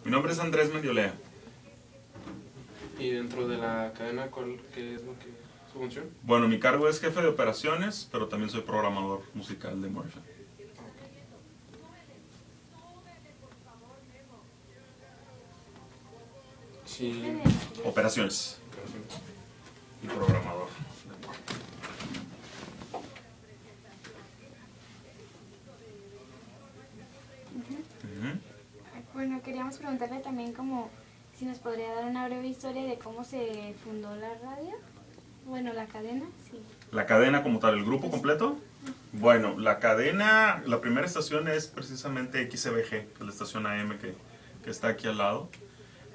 Mi nombre es Andrés Mendiolea. ¿Y dentro de la cadena qué es su función? Bueno, mi cargo es jefe de operaciones, pero también soy programador musical de More FM. Sí. Operaciones y programador. Bueno, queríamos preguntarle también como si nos podría dar una breve historia de cómo se fundó la radio. Bueno, la cadena, sí. ¿La cadena como tal, el grupo completo? Bueno, la cadena, la primera estación es precisamente XCBG, que es la estación AM que está aquí al lado.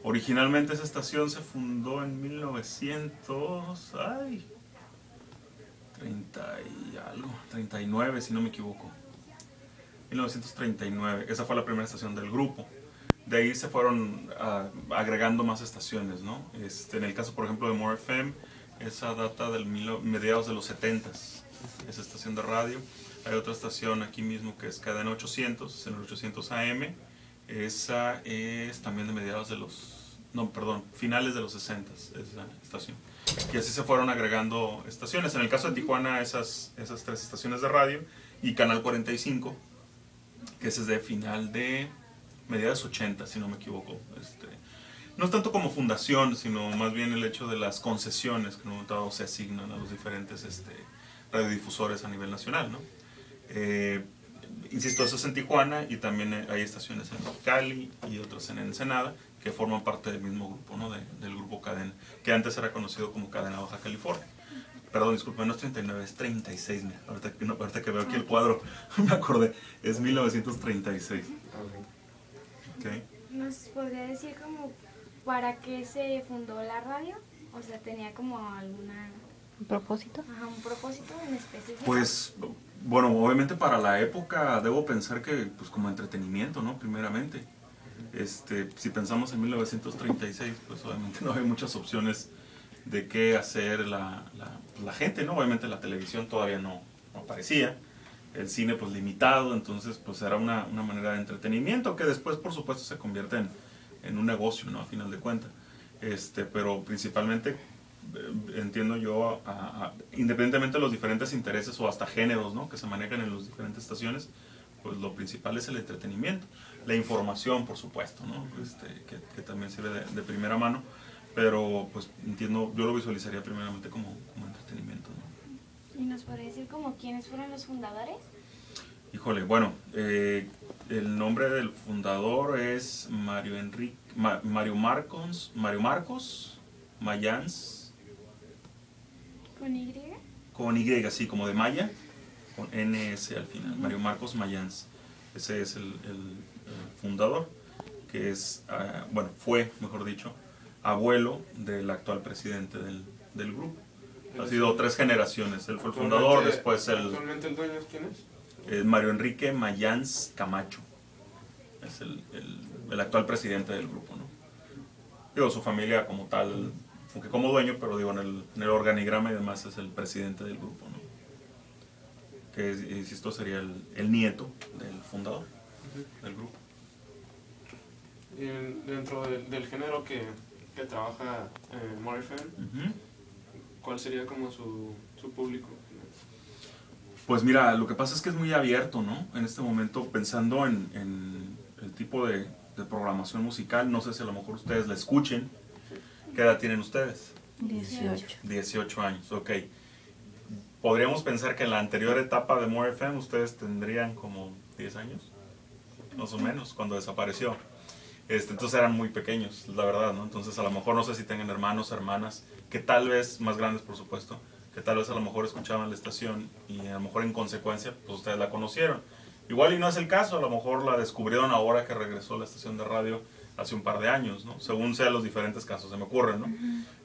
Originalmente esa estación se fundó en 39, si no me equivoco. 1939, esa fue la primera estación del grupo. De ahí se fueron agregando más estaciones, ¿no? En el caso, por ejemplo, de More FM, esa data del mediados de los 70s, esa estación de radio. Hay otra estación aquí mismo que es Cadena 800, en el 800 AM. Esa es también de mediados de los... No, perdón, finales de los 60s, esa estación. Y así se fueron agregando estaciones. En el caso de Tijuana, esas tres estaciones de radio y Canal 45, que ese es de final de mediados 80, si no me equivoco. No es tanto como fundación, sino más bien el hecho de las concesiones que en un momento dado se asignan a los diferentes radiodifusores a nivel nacional, ¿no? Insisto, eso es en Tijuana y también hay estaciones en Cali y otras en Ensenada que forman parte del mismo grupo, ¿no? Del grupo Cadena, que antes era conocido como Cadena Baja California. Perdón, disculpe, no es 39, es 36, mira, ahorita que veo aquí el cuadro, me acordé, es 1936. Okay. ¿Nos podría decir como para qué se fundó la radio? O sea, ¿tenía como ¿Un propósito? Ajá, un propósito en específico? Pues, bueno, obviamente para la época debo pensar que, pues como entretenimiento, ¿no? Primeramente. Si pensamos en 1936, pues obviamente no había muchas opciones de qué hacer la gente, ¿no? Obviamente la televisión todavía no aparecía, el cine pues limitado, entonces pues era una manera de entretenimiento que después por supuesto se convierte en un negocio, ¿no? A final de cuentas. Pero principalmente entiendo yo, independientemente de los diferentes intereses o hasta géneros, ¿no? Que se manejan en las diferentes estaciones, pues lo principal es el entretenimiento, la información por supuesto, ¿no? Que también sirve de primera mano, pero pues entiendo, yo lo visualizaría primeramente como entretenimiento, ¿no? ¿Y nos podría decir como quiénes fueron los fundadores? Híjole, bueno, el nombre del fundador es Mario Marcos Mayans. ¿Con Y? Con Y, sí, como de Maya, con NS al final, Mario Marcos Mayans. Ese es el fundador, que es, fue, mejor dicho, abuelo del actual presidente del grupo. Ha sido 3 generaciones, él fue el fundador, después ¿Actualmente el dueño quién es? Mario Enrique Mayans Camacho, es el actual presidente del grupo, ¿no? Digo, su familia como tal, aunque como dueño, pero digo, en el organigrama y demás es el presidente del grupo, ¿no? Que, insisto, sería el nieto del fundador del grupo. Y dentro del género que trabaja More FM, ¿cuál sería como su público? Pues mira, lo que pasa es que es muy abierto, ¿no? En este momento, pensando en el tipo de programación musical, no sé si a lo mejor ustedes la escuchen. ¿Qué edad tienen ustedes? 18. 18 años, ok. Podríamos pensar que en la anterior etapa de More FM ustedes tendrían como 10 años, más o menos, cuando desapareció. Entonces eran muy pequeños, la verdad, ¿no? Entonces a lo mejor no sé si tengan hermanos, hermanas, que tal vez, más grandes por supuesto, que tal vez a lo mejor escuchaban la estación y a lo mejor en consecuencia pues ustedes la conocieron. Igual y no es el caso, a lo mejor la descubrieron ahora que regresó la estación de radio hace un par de años, ¿no? Según sean los diferentes casos, se me ocurren, ¿no?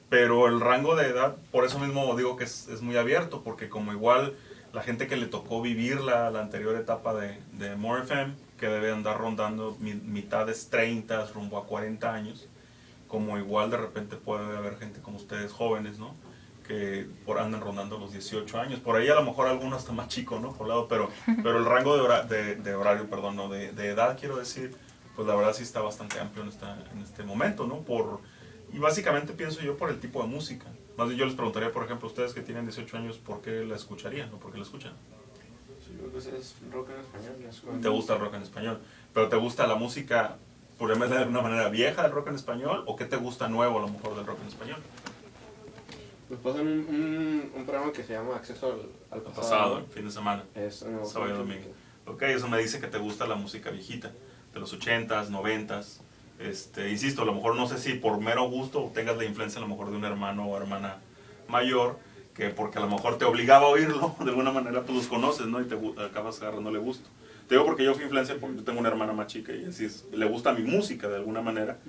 Pero el rango de edad, por eso mismo digo que es muy abierto, porque como igual la gente que le tocó vivir la anterior etapa de More FM, que debe andar rondando mitades 30 rumbo a 40 años, como igual de repente puede haber gente como ustedes jóvenes, ¿no? Que andan rondando los 18 años, por ahí a lo mejor algunos hasta más chicos, ¿no? Por lado, pero el rango de horario, perdón, no, de edad quiero decir, pues la verdad sí está bastante amplio en este momento, ¿no? Y básicamente pienso yo por el tipo de música. Más bien yo les preguntaría, por ejemplo, ustedes que tienen 18 años, ¿por qué la escucharían o por qué la escuchan? Sí, pues es rock en español. ¿Te gusta el rock en español? ¿Pero te gusta la música, por llamarla de alguna manera, vieja del rock en español? ¿O qué te gusta nuevo a lo mejor del rock en español? Nos pasan un programa que se llama Acceso al Pasado, fin de semana. No, Sábado y domingo. Ok, eso me dice que te gusta la música viejita, de los 80s, 90s. Insisto, a lo mejor no sé si por mero gusto tengas la influencia a lo mejor de un hermano o hermana mayor, que porque a lo mejor te obligaba a oírlo, de alguna manera pues los conoces, ¿no? Y te acabas agarrándole gusto. Te digo porque yo fui influencer porque yo tengo una hermana más chica y así le gusta mi música de alguna manera.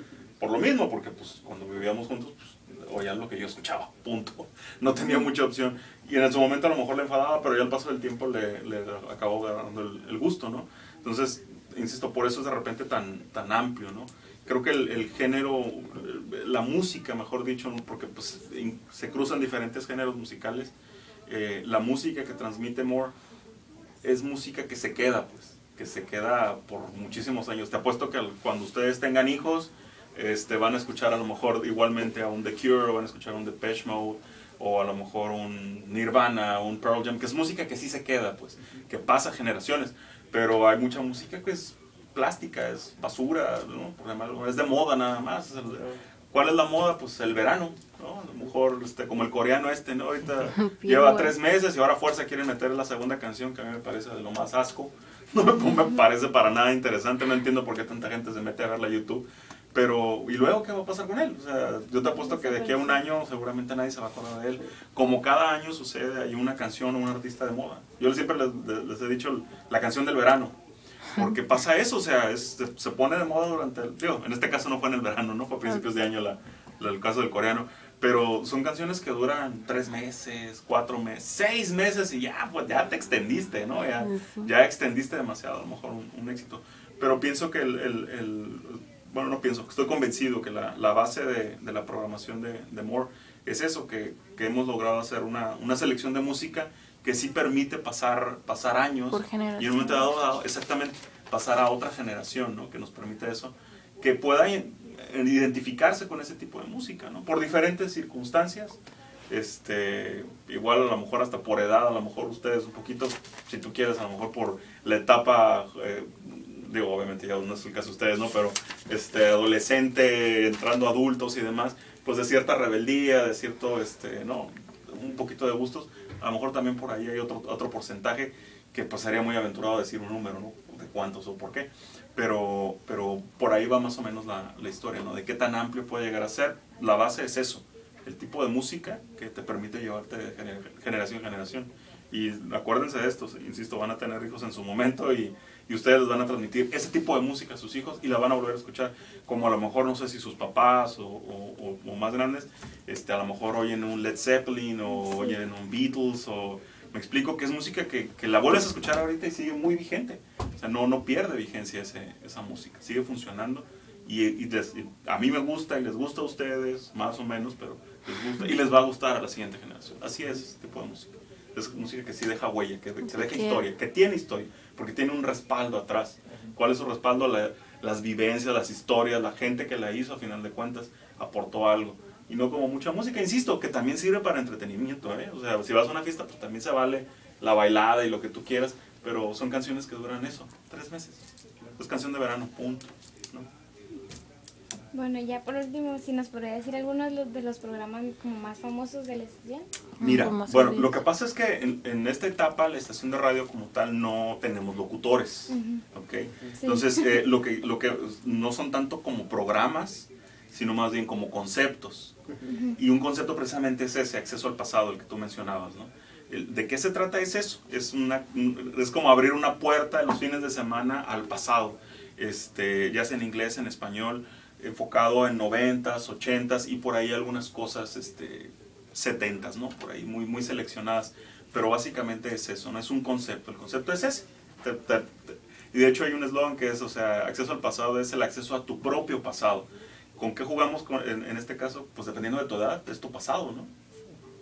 Por lo mismo, porque pues cuando vivíamos juntos, pues oían lo que yo escuchaba, punto. No tenía mucha opción. Y en su momento a lo mejor le enfadaba, pero ya al paso del tiempo le acabó agarrando el gusto, ¿no? Entonces, insisto, por eso es de repente tan amplio, ¿no? Creo que el género, la música, mejor dicho, ¿no? Porque pues, se cruzan diferentes géneros musicales. La música que transmite More es música que se queda, pues, que se queda por muchísimos años. Te apuesto que cuando ustedes tengan hijos, van a escuchar a lo mejor igualmente a un The Cure, o van a escuchar a un Depeche Mode, o a lo mejor un Nirvana, un Pearl Jam, que es música que sí se queda, pues, que pasa generaciones. Pero hay mucha música que es plástica, es basura, ¿no? Por ejemplo, es de moda nada más. ¿Cuál es la moda? Pues el verano, ¿no? A lo mejor como el coreano ¿no? Ahorita lleva 3 meses y ahora a fuerza quieren meter la segunda canción, que a mí me parece de lo más asco. No me parece para nada interesante, no entiendo por qué tanta gente se mete a verla a YouTube. Pero, ¿y luego qué va a pasar con él? O sea, yo te apuesto que de aquí a un año seguramente nadie se va a acordar de él. Como cada año sucede, hay una canción o un artista de moda. Yo siempre les he dicho la canción del verano. Porque pasa eso, o sea, se pone de moda durante en este caso no fue en el verano, ¿no? Fue a principios de año el caso del coreano. Pero son canciones que duran 3 meses, 4 meses, 6 meses y ya, pues ya te extendiste, ¿no? Ya extendiste demasiado, a lo mejor un éxito. Pero pienso que bueno, no pienso, estoy convencido que la base de la programación de More es eso, que hemos logrado hacer una selección de música que sí permite pasar años por generación. Y en un momento dado, exactamente, pasar a otra generación, ¿no? Que nos permite eso, que pueda identificarse con ese tipo de música, ¿no? Por diferentes circunstancias, igual a lo mejor hasta por edad, a lo mejor ustedes un poquito, si tú quieres, a lo mejor por la etapa, digo, obviamente ya no es el caso de ustedes, ¿no? Pero adolescente, entrando a adultos y demás, pues de cierta rebeldía, de cierto, ¿no? Un poquito de gustos. A lo mejor también por ahí hay otro porcentaje que pues sería muy aventurado decir un número, ¿no? De cuántos o por qué. Pero por ahí va más o menos la historia, ¿no? De qué tan amplio puede llegar a ser. La base es eso, el tipo de música que te permite llevarte de generación en generación. Y acuérdense de esto, insisto, van a tener hijos en su momento y ustedes les van a transmitir ese tipo de música a sus hijos y la van a volver a escuchar, como a lo mejor, no sé si sus papás o más grandes, a lo mejor oyen un Led Zeppelin o oyen un Beatles, o me explico que es música que la vuelves a escuchar ahorita y sigue muy vigente. O sea, no pierde vigencia esa música, sigue funcionando y a mí me gusta y les gusta a ustedes, más o menos, pero les gusta y les va a gustar a la siguiente generación. Así es ese tipo de música. Es música que sí deja huella, que deja historia, que tiene historia, porque tiene un respaldo atrás. ¿Cuál es su respaldo? Las vivencias, las historias, la gente que la hizo, a final de cuentas, aportó algo. Y no como mucha música, insisto, que también sirve para entretenimiento, ¿eh? O sea, si vas a una fiesta, pues también se vale la bailada y lo que tú quieras, pero son canciones que duran eso, 3 meses. Es canción de verano, punto, ¿no? Bueno, ya por último, si nos podría decir algunos de los programas como más famosos de la estación. Mira, bueno, lo que pasa es que en esta etapa la estación de radio como tal no tenemos locutores, ¿ok? Sí. Entonces, lo que no son tanto como programas, sino más bien como conceptos. Y un concepto precisamente es ese, acceso al pasado, el que tú mencionabas, ¿no? ¿De qué se trata? Es eso, es como abrir una puerta en los fines de semana al pasado, ya sea en inglés, en español, enfocado en 90s, 80s y por ahí algunas cosas 70s, ¿no? Por ahí muy seleccionadas, pero básicamente es eso, no es un concepto, el concepto es ese. Y de hecho hay un eslogan que es, o sea, acceso al pasado es el acceso a tu propio pasado. ¿Con qué jugamos en este caso? Pues dependiendo de tu edad, es tu pasado, ¿no?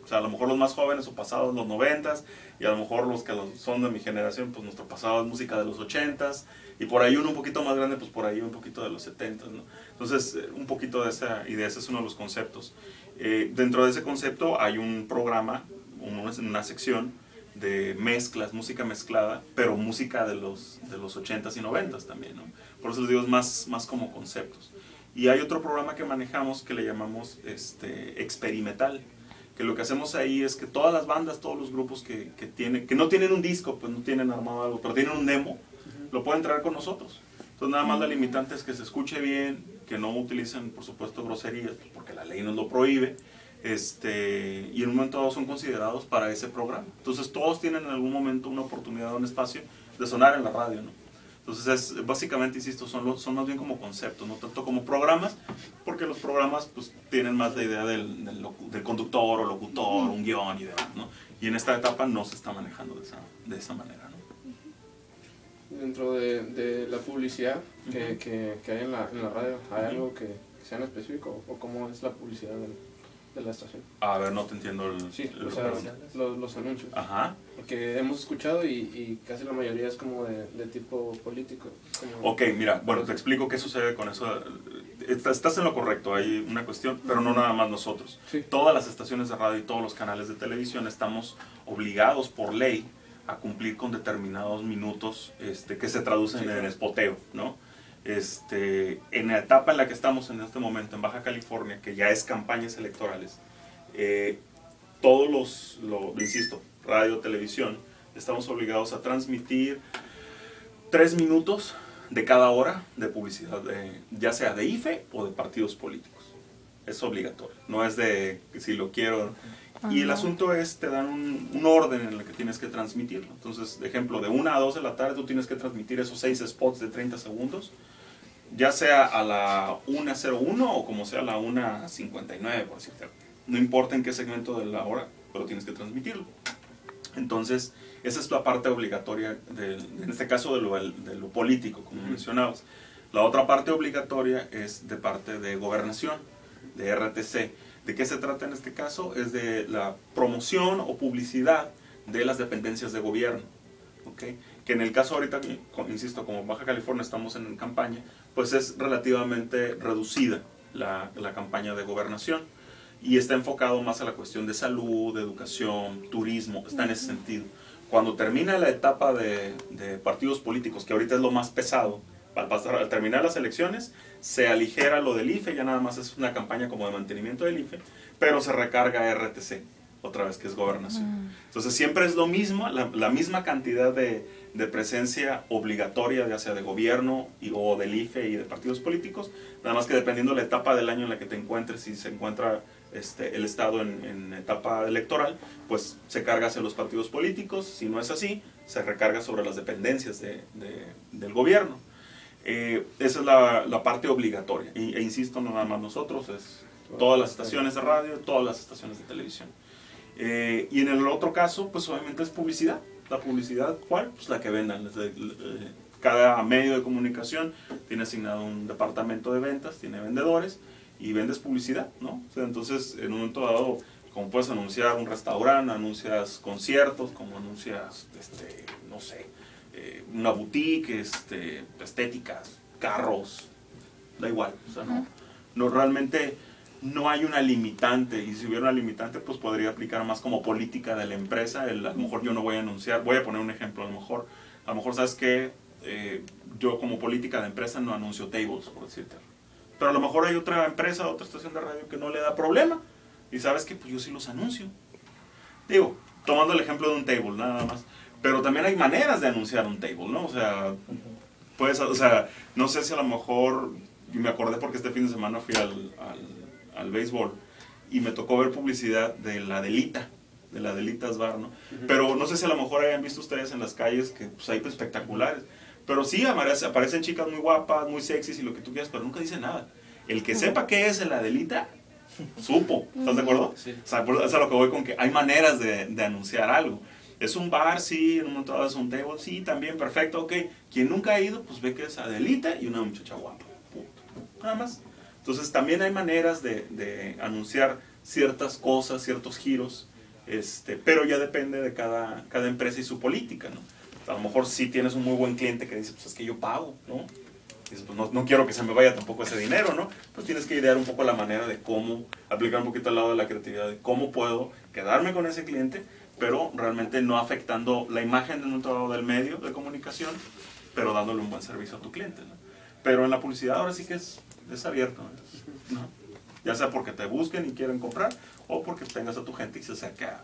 O sea, a lo mejor los más jóvenes o pasados los 90s, y a lo mejor los que son de mi generación, pues nuestro pasado es música de los 80s, y por ahí uno un poquito más grande, pues por ahí un poquito de los 70s, ¿no? Entonces, un poquito de esa idea, ese es uno de los conceptos. Dentro de ese concepto hay un programa, una sección de mezclas, música mezclada, pero música de los 80s y 90s también, ¿no? Por eso les digo, es más como conceptos. Y hay otro programa que manejamos que le llamamos experimental, que lo que hacemos ahí es que todas las bandas, todos los grupos que no tienen un disco, pues no tienen armado algo, pero tienen un demo, lo pueden traer con nosotros. Entonces nada más la limitante es que se escuche bien, que no utilicen, por supuesto, groserías, porque la ley nos lo prohíbe, y en un momento dado son considerados para ese programa. Entonces todos tienen en algún momento una oportunidad, un espacio de sonar en la radio, ¿no? Entonces básicamente, insisto, son más bien como conceptos, no tanto como programas, porque los programas pues tienen más la idea del conductor o locutor, un guión y demás, ¿no? Y en esta etapa no se está manejando de esa manera, ¿no? Dentro de la publicidad que hay en la radio, ¿hay algo que sea en específico o cómo es la publicidad de la estación? A ver, no te entiendo o sea, los anuncios. Ajá. Porque hemos escuchado y casi la mayoría es como de tipo político. Ok, mira, bueno, te explico qué sucede con eso. Estás en lo correcto, hay una cuestión, pero no nada más nosotros. Sí. Todas las estaciones de radio y todos los canales de televisión estamos obligados por ley a cumplir con determinados minutos que se traducen en espoteo, ¿no? En la etapa en la que estamos en este momento en Baja California, que ya es campañas electorales, todos insisto, radio, televisión, estamos obligados a transmitir 3 minutos de cada hora de publicidad, ya sea de IFE o de partidos políticos. Es obligatorio, no es de si lo quiero. Y el asunto es, te dan un orden en el que tienes que transmitirlo. Entonces, de ejemplo, de 1 a 2 de la tarde tú tienes que transmitir esos 6 spots de 30 segundos, ya sea a la 1:01 o como sea a la 1:59, por decirte. No importa en qué segmento de la hora, pero tienes que transmitirlo. Entonces, esa es la parte obligatoria, en este caso de lo político, como mencionabas. La otra parte obligatoria es de parte de gobernación, de RTC. ¿De qué se trata en este caso? Es de la promoción o publicidad de las dependencias de gobierno. ¿Okay? Que en el caso ahorita, insisto, como Baja California estamos en campaña, pues es relativamente reducida la campaña de gobernación y está enfocado más a la cuestión de salud, de educación, turismo, está en ese sentido. Cuando termina la etapa de partidos políticos, que ahorita es lo más pesado, al terminar las elecciones, se aligera lo del IFE, ya nada más es una campaña como de mantenimiento del IFE, pero se recarga RTC, otra vez que es gobernación. Entonces siempre es lo mismo, la misma cantidad de presencia obligatoria, ya sea de gobierno o del IFE y de partidos políticos, nada más que dependiendo de la etapa del año en la que te encuentres, si se encuentra el Estado en etapa electoral, pues se carga hacia los partidos políticos, si no es así, se recarga sobre las dependencias del gobierno. Esa es la parte obligatoria, e insisto, no nada más nosotros, es todas las estaciones de radio, todas las estaciones de televisión. Y en el otro caso, pues obviamente es publicidad. La publicidad, ¿cuál? Pues la que vendan. Cada medio de comunicación tiene asignado un departamento de ventas, tiene vendedores y vendes publicidad, ¿no? O sea, entonces, en un momento dado, como puedes anunciar un restaurante, anuncias conciertos, como anuncias, no sé, una boutique, estéticas, carros, da igual. O sea, no realmente no hay una limitante, y si hubiera una limitante, pues podría aplicar más como política de la empresa. A lo mejor yo no voy a anunciar, voy a poner un ejemplo, a lo mejor sabes que yo como política de empresa no anuncio tables, por decirte. Pero a lo mejor hay otra empresa, otra estación de radio que no le da problema, y sabes que pues yo sí los anuncio. Digo, tomando el ejemplo de un table, nada más. Pero también hay maneras de anunciar un table, ¿no? O sea, no sé si a lo mejor, y me acordé porque este fin de semana fui al béisbol y me tocó ver publicidad de la Adelitas Bar, ¿no? Pero no sé si a lo mejor hayan visto ustedes en las calles que pues, hay espectaculares. Pero sí, aparecen chicas muy guapas, muy sexys y lo que tú quieras, pero nunca dicen nada. El que sepa qué es el Adelita, supo. ¿Estás de acuerdo? Sí. O sea, es a lo que voy con que hay maneras de anunciar algo. Es un bar, sí, en un momento dado es un table, sí, también, perfecto, ok. Quien nunca ha ido, pues ve que es Adelita y una muchacha guapa. Punto. Nada más. Entonces también hay maneras de anunciar ciertas cosas, ciertos giros Pero ya depende de cada empresa y su política, ¿no? A lo mejor si tienes un muy buen cliente que dice, pues es que yo pago, ¿no? Dices, pues no quiero que se me vaya tampoco ese dinero, ¿no? Pues tienes que idear un poco la manera de cómo, aplicar un poquito al lado de la creatividad, de cómo puedo quedarme con ese cliente, pero realmente no afectando la imagen de otro lado del medio de comunicación, pero dándole un buen servicio a tu cliente, ¿no? Pero en la publicidad ahora sí que es abierto, ¿no? Ya sea porque te busquen y quieren comprar, o porque tengas a tu gente y se acerque a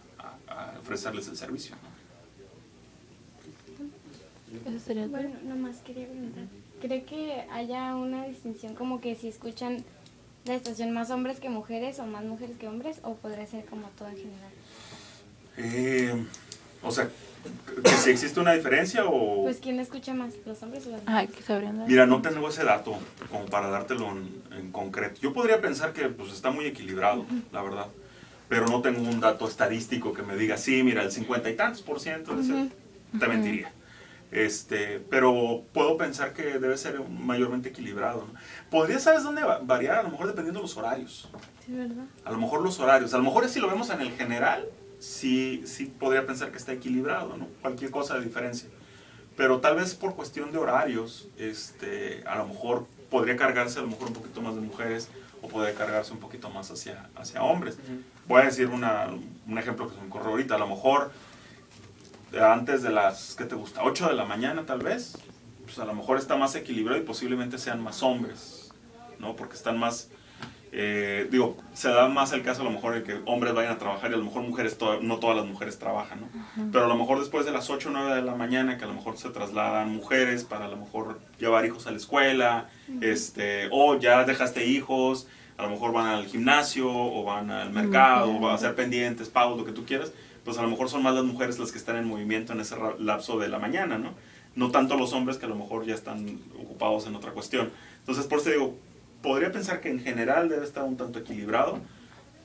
ofrecerles el servicio, ¿no? Eso sería todo. Bueno, nomás quería preguntar. ¿Cree que haya una distinción como que si escuchan la estación más hombres que mujeres o más mujeres que hombres? ¿O podría ser como todo en general? O sea, que si existe una diferencia o... Pues ¿quién escucha más? ¿Los hombres o las Ah, mujeres? que sabrían dar. Mira, no tengo ese dato como para dártelo en concreto. Yo podría pensar que pues, está muy equilibrado, la verdad. Pero no tengo un dato estadístico que me diga, sí, mira, el 50 y tantos % de ese, te mentiría. Pero puedo pensar que debe ser mayormente equilibrado, ¿no? Podría, ¿sabes dónde variar? A lo mejor dependiendo de los horarios. Sí, ¿verdad? A lo mejor los horarios. A lo mejor si lo vemos en el general, sí podría pensar que está equilibrado, ¿no? Cualquier cosa de diferencia. Pero tal vez por cuestión de horarios, a lo mejor podría cargarse a lo mejor un poquito más de mujeres o podría cargarse un poquito más hacia hombres. Voy a decir un ejemplo que se me ocurre ahorita. A lo mejor antes de las, ¿qué te gusta? 8 de la mañana tal vez, pues a lo mejor está más equilibrado y posiblemente sean más hombres, ¿no? Porque están más, se da más el caso a lo mejor de que hombres vayan a trabajar y a lo mejor mujeres, no todas las mujeres trabajan, ¿no? Pero a lo mejor después de las 8 o 9 de la mañana, que a lo mejor se trasladan mujeres para a lo mejor llevar hijos a la escuela, o ya dejaste hijos, a lo mejor van al gimnasio o van al mercado, o van a hacer pendientes, pagos, lo que tú quieras, pues a lo mejor son más las mujeres las que están en movimiento en ese lapso de la mañana, ¿no? No tanto los hombres que a lo mejor ya están ocupados en otra cuestión. Entonces, por eso digo, podría pensar que en general debe estar un tanto equilibrado,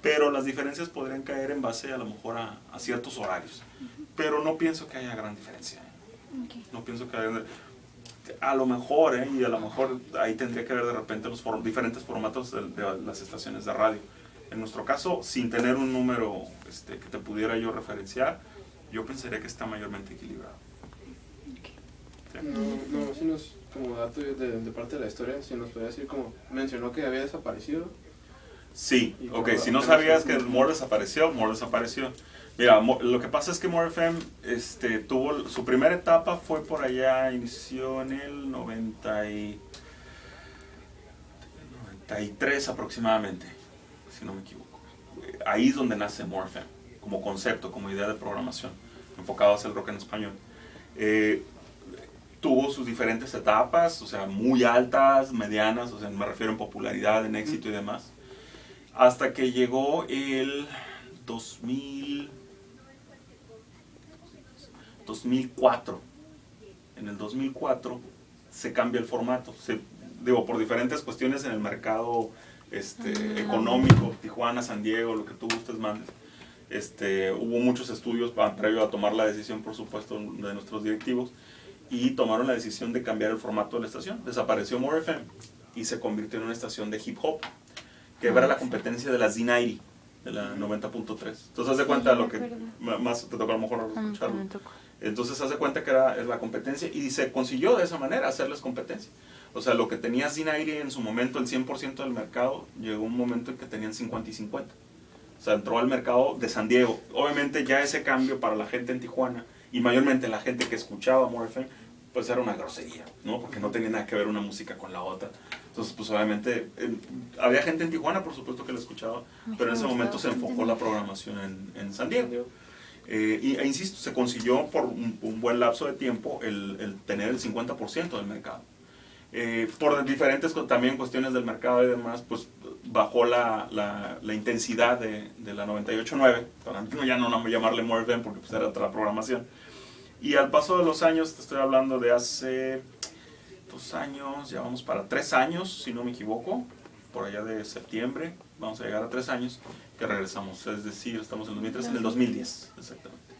pero las diferencias podrían caer en base a lo mejor a ciertos horarios. Pero no pienso que haya gran diferencia. No pienso que haya... A lo mejor, y a lo mejor ahí tendría que ver de repente los diferentes formatos de las estaciones de radio. En nuestro caso, sin tener un número que te pudiera yo referenciar, yo pensaría que está mayormente equilibrado. ¿Sí? No, si nos, como dato de parte de la historia, si nos podría decir como, mencionó que había desaparecido. Sí, ok, si no sabías que More desapareció, More desapareció. Mira, lo que pasa es que More FM tuvo, su primera etapa fue por allá, inició en el 93 aproximadamente, si no me equivoco. Ahí es donde nace More FM, como concepto, como idea de programación, enfocado hacia el rock en español. Tuvo sus diferentes etapas, o sea, muy altas, medianas, o sea, me refiero en popularidad, en éxito y demás, hasta que llegó el 2004. En el 2004 se cambia el formato, por diferentes cuestiones en el mercado económico, Tijuana, San Diego, lo que tú gustes, mandes. Hubo muchos estudios previo a tomar la decisión, por supuesto, de nuestros directivos, y tomaron la decisión de cambiar el formato de la estación. Desapareció More FM y se convirtió en una estación de hip hop, que era la competencia de la Z90, de la 90.3. Entonces, haz de cuenta lo que más te toca a lo mejor escucharlo. Entonces, haz de cuenta que es la competencia y se consiguió de esa manera hacerles competencia. O sea, lo que tenía Z90 en su momento, el 100% del mercado, llegó un momento en que tenían 50 y 50. O sea, entró al mercado de San Diego. Obviamente ya ese cambio para la gente en Tijuana y mayormente la gente que escuchaba More FM, pues era una grosería, ¿no? Porque no tenía nada que ver una música con la otra. Entonces, pues obviamente, había gente en Tijuana, por supuesto, que la escuchaba, pero en ese momento se enfocó la programación en San Diego. E insisto, se consiguió por un buen lapso de tiempo el tener el 50% del mercado. Por diferentes también cuestiones del mercado y demás, pues bajó la intensidad de la 98.9, para ya no llamarle More FM porque pues era otra programación. Y al paso de los años, te estoy hablando de hace 2 años, ya vamos para 3 años, si no me equivoco, por allá de septiembre, vamos a llegar a 3 años, que regresamos, es decir, estamos en el 2003, en el 2010, exactamente.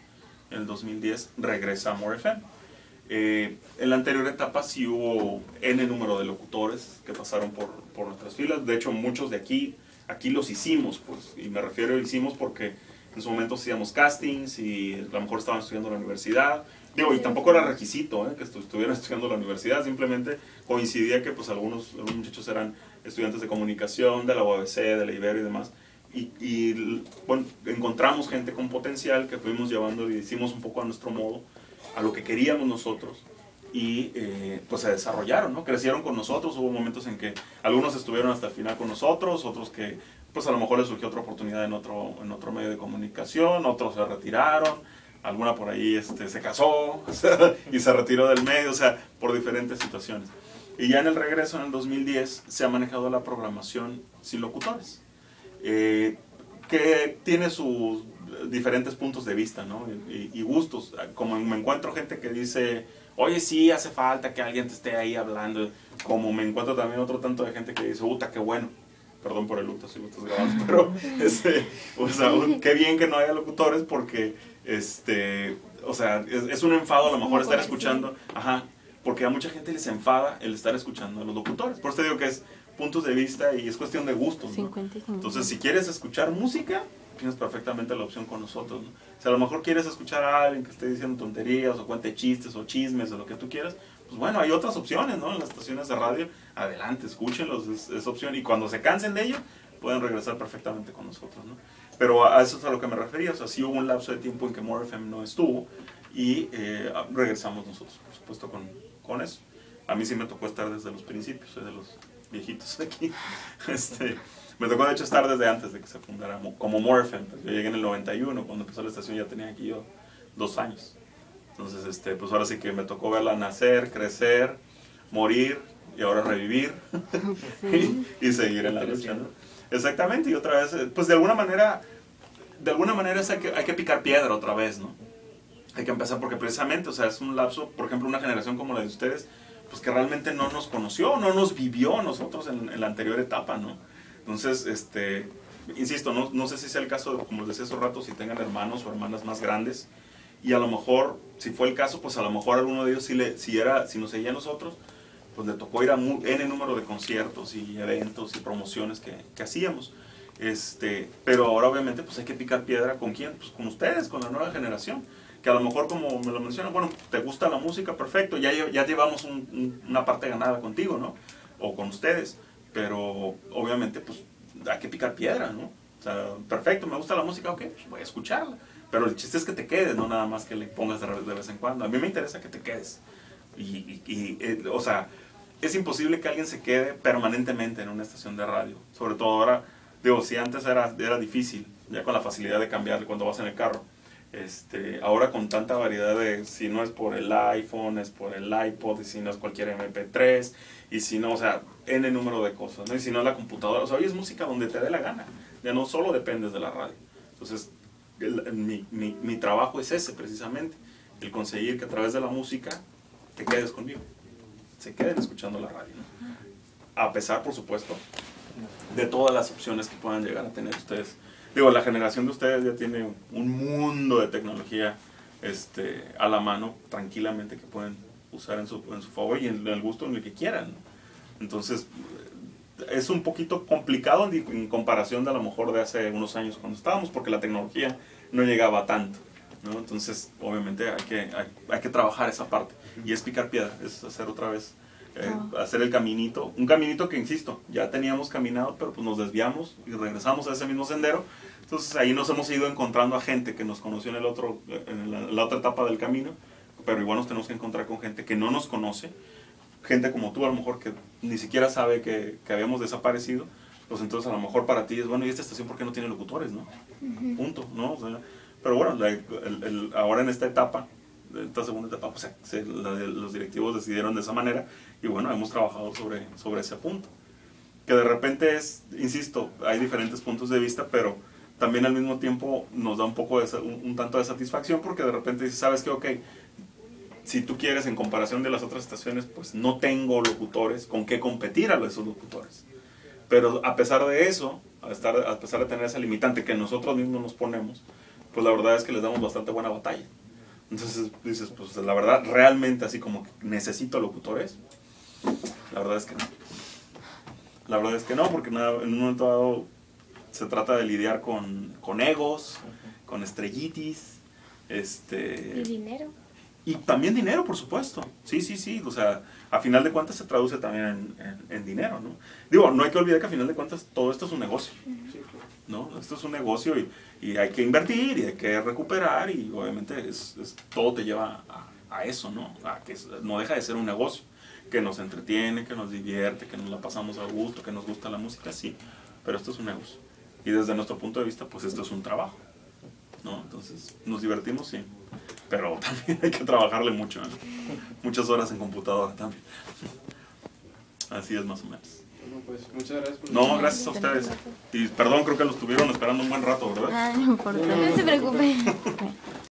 En el 2010 regresa More FM. En la anterior etapa sí hubo N número de locutores que pasaron por nuestras filas. De hecho, muchos de aquí los hicimos, pues, y me refiero a hicimos porque en su momento hacíamos castings y a lo mejor estaban estudiando en la universidad. Digo, y tampoco era requisito que estuvieran estudiando en la universidad, simplemente coincidía que pues algunos muchachos eran estudiantes de comunicación, de la UABC, de la Ibero y demás. Y bueno, encontramos gente con potencial que fuimos llevando y hicimos un poco a nuestro modo, a lo que queríamos nosotros. Y pues se desarrollaron, ¿no? Crecieron con nosotros. Hubo momentos en que algunos estuvieron hasta el final con nosotros, otros que pues a lo mejor les surgió otra oportunidad en otro medio de comunicación, otros se retiraron. Alguna por ahí se casó y se retiró del medio, o sea, por diferentes situaciones. Y ya en el regreso, en el 2010, se ha manejado la programación sin locutores, que tiene sus diferentes puntos de vista, ¿no? Y gustos. Como me encuentro gente que dice, oye, sí, hace falta que alguien te esté ahí hablando. Como me encuentro también otro tanto de gente que dice, uta, qué bueno. Perdón por el luto si lo estás grabando, pero o sea, qué bien que no haya locutores porque o sea, es un enfado a lo mejor estar escuchando, porque a mucha gente les enfada el estar escuchando a los locutores. Por eso te digo que es puntos de vista y es cuestión de gustos, ¿no? 55. Entonces, si quieres escuchar música, tienes perfectamente la opción con nosotros, ¿no? Si a lo mejor quieres escuchar a alguien que esté diciendo tonterías o cuente chistes o chismes o lo que tú quieras, pues bueno, hay otras opciones, ¿no? En las estaciones de radio, adelante, escúchenlos, es opción. Y cuando se cansen de ello, pueden regresar perfectamente con nosotros, ¿no? Pero a eso es a lo que me refería. O sea, sí hubo un lapso de tiempo en que More FM no estuvo y regresamos nosotros, por supuesto, con eso. A mí sí me tocó estar desde los principios, soy de los viejitos aquí. Me tocó de hecho estar desde antes de que se fundara como More FM. Yo llegué en el 91, cuando empezó la estación ya tenía aquí yo 2 años. Entonces, pues ahora sí que me tocó verla nacer, crecer, morir y ahora revivir y seguir en la lucha, ¿no? Exactamente, y otra vez, pues de alguna manera hay que picar piedra otra vez, ¿no? Hay que empezar porque precisamente, o sea, es un lapso, por ejemplo, una generación como la de ustedes, pues que realmente no nos conoció, no nos vivió nosotros en la anterior etapa, ¿no? Entonces, insisto, no sé si sea el caso, como les decía hace rato, si tengan hermanos o hermanas más grandes, y a lo mejor, si fue el caso, pues a lo mejor alguno de ellos si nos seguía a nosotros, pues le tocó ir a N número de conciertos y eventos y promociones que hacíamos. Pero ahora obviamente pues hay que picar piedra. ¿Con quién? Pues con ustedes, con la nueva generación. Que a lo mejor, como me lo mencionan, bueno, te gusta la música, perfecto, ya llevamos una parte ganada contigo, ¿no? O con ustedes. Pero obviamente pues hay que picar piedra, ¿no? O sea, perfecto, me gusta la música, ok, pues voy a escucharla. Pero el chiste es que te quedes, no nada más que le pongas de vez en cuando. A mí me interesa que te quedes. O sea, es imposible que alguien se quede permanentemente en una estación de radio. Sobre todo ahora, digo, si antes era difícil, ya con la facilidad de cambiar cuando vas en el carro. Ahora con tanta variedad de, si no es por el iPhone, es por el iPod, y si no es cualquier MP3, y si no, o sea, N número de cosas, ¿no? Y si no es la computadora, o sea, hoy es música donde te dé la gana. Ya no solo dependes de la radio. Entonces, mi trabajo es ese precisamente, el conseguir que a través de la música te quedes conmigo, se queden escuchando la radio, ¿no? A pesar, por supuesto, de todas las opciones que puedan llegar a tener ustedes. Digo, la generación de ustedes ya tiene un mundo de tecnología a la mano, tranquilamente, que pueden usar en su favor y en el gusto en el que quieran, ¿no? Entonces, es un poquito complicado en comparación de a lo mejor de hace unos años cuando estábamos, porque la tecnología no llegaba tanto, ¿no? Entonces, obviamente hay que trabajar esa parte, y es picar piedra, es hacer otra vez, hacer el caminito, un caminito que, insisto, ya teníamos caminado, pero pues nos desviamos y regresamos a ese mismo sendero. Entonces ahí nos hemos ido encontrando a gente que nos conoció en la otra etapa del camino, pero igual nos tenemos que encontrar con gente que no nos conoce, gente como tú a lo mejor que ni siquiera sabe que habíamos desaparecido. Pues entonces a lo mejor para ti es, bueno, ¿y esta estación por qué no tiene locutores, no? Punto, ¿no? O sea, pero bueno, ahora en esta etapa, esta segunda etapa, pues los directivos decidieron de esa manera, y bueno, hemos trabajado sobre ese punto. Que de repente insisto, hay diferentes puntos de vista, pero también al mismo tiempo nos da un tanto de satisfacción, porque de repente dices, ¿sabes qué? Ok, si tú quieres, en comparación de las otras estaciones, pues no tengo locutores con qué competir a esos locutores. Pero a pesar de eso, a pesar de tener esa limitante que nosotros mismos nos ponemos, pues la verdad es que les damos bastante buena batalla. Entonces dices, pues la verdad, realmente así como que necesito locutores, la verdad es que no. La verdad es que no, porque en un momento dado se trata de lidiar con egos, con estrellitis, Y dinero. y también dinero, por supuesto. Sí. O sea, a final de cuentas se traduce también en dinero, ¿no? Digo, no hay que olvidar que a final de cuentas todo esto es un negocio, Sí, claro. ¿no? Esto es un negocio y hay que invertir y hay que recuperar y obviamente todo te lleva a eso, ¿no? A que no deja de ser un negocio que nos entretiene, que nos divierte, que nos la pasamos a gusto, que nos gusta la música, sí, pero esto es un negocio. Y desde nuestro punto de vista, pues esto es un trabajo, ¿no? Entonces, nos divertimos, sí, pero también hay que trabajarle mucho, ¿eh? Muchas horas en computadora también. Así es más o menos. Bueno, pues muchas gracias por No, gracias a ustedes. Y perdón, creo que los tuvieron esperando un buen rato, ¿verdad? Ah, no importa. No se preocupe.